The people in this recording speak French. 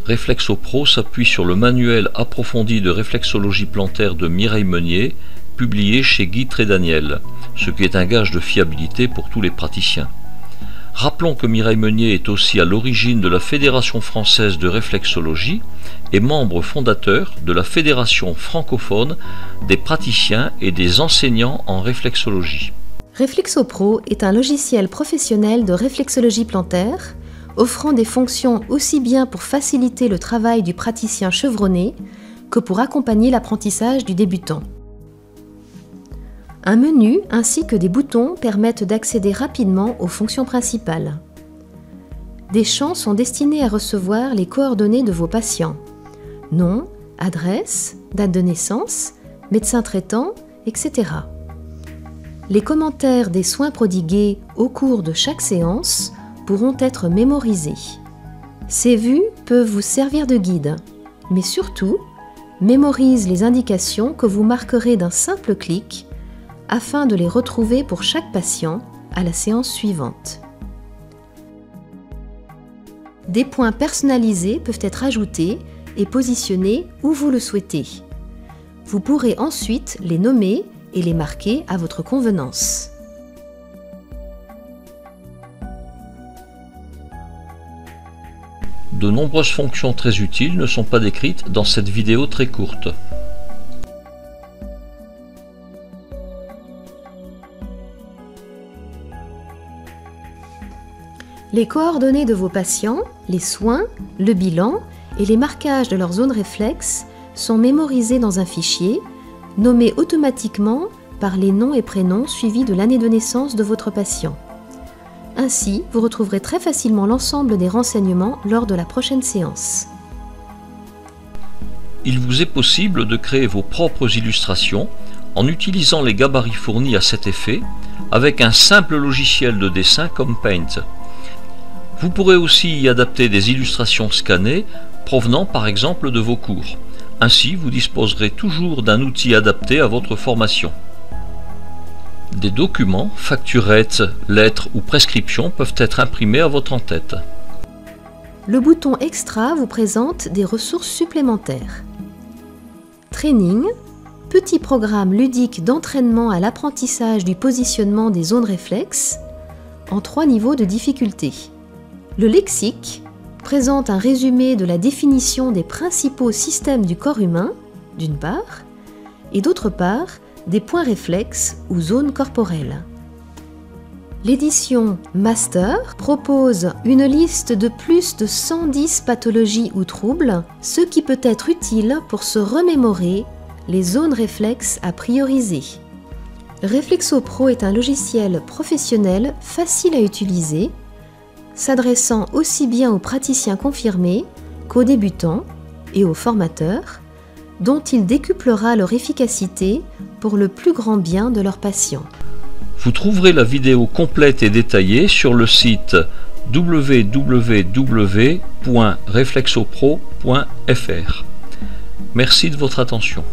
Reflexo Pro s'appuie sur le manuel approfondi de réflexologie plantaire de Mireille Meunier, publié chez Guy Trédaniel, ce qui est un gage de fiabilité pour tous les praticiens. Rappelons que Mireille Meunier est aussi à l'origine de la Fédération française de réflexologie et membre fondateur de la Fédération francophone des praticiens et des enseignants en réflexologie. Reflexo Pro est un logiciel professionnel de réflexologie plantaire, offrant des fonctions aussi bien pour faciliter le travail du praticien chevronné que pour accompagner l'apprentissage du débutant. Un menu ainsi que des boutons permettent d'accéder rapidement aux fonctions principales. Des champs sont destinés à recevoir les coordonnées de vos patients: nom, adresse, date de naissance, médecin traitant, etc. Les commentaires des soins prodigués au cours de chaque séance pourront être mémorisés. Ces vues peuvent vous servir de guide, mais surtout, mémorise les indications que vous marquerez d'un simple clic afin de les retrouver pour chaque patient à la séance suivante. Des points personnalisés peuvent être ajoutés et positionnés où vous le souhaitez. Vous pourrez ensuite les nommer et les marquer à votre convenance. De nombreuses fonctions très utiles ne sont pas décrites dans cette vidéo très courte. Les coordonnées de vos patients, les soins, le bilan et les marquages de leur zone réflexe sont mémorisés dans un fichier, nommé automatiquement par les noms et prénoms suivis de l'année de naissance de votre patient. Ainsi, vous retrouverez très facilement l'ensemble des renseignements lors de la prochaine séance. Il vous est possible de créer vos propres illustrations en utilisant les gabarits fournis à cet effet avec un simple logiciel de dessin comme Paint. Vous pourrez aussi y adapter des illustrations scannées provenant par exemple de vos cours. Ainsi, vous disposerez toujours d'un outil adapté à votre formation. Des documents, facturettes, lettres ou prescriptions peuvent être imprimés à votre en-tête. Le bouton Extra vous présente des ressources supplémentaires. Training, petit programme ludique d'entraînement à l'apprentissage du positionnement des zones réflexes en 3 niveaux de difficulté. Le lexique présente un résumé de la définition des principaux systèmes du corps humain, d'une part, et d'autre part, des points réflexes ou zones corporelles. L'édition Master propose une liste de plus de 110 pathologies ou troubles, ce qui peut être utile pour se remémorer les zones réflexes à prioriser. Reflexo Pro est un logiciel professionnel facile à utiliser, s'adressant aussi bien aux praticiens confirmés qu'aux débutants et aux formateurs, dont il décuplera leur efficacité pour le plus grand bien de leurs patients. Vous trouverez la vidéo complète et détaillée sur le site www.reflexopro.fr. Merci de votre attention.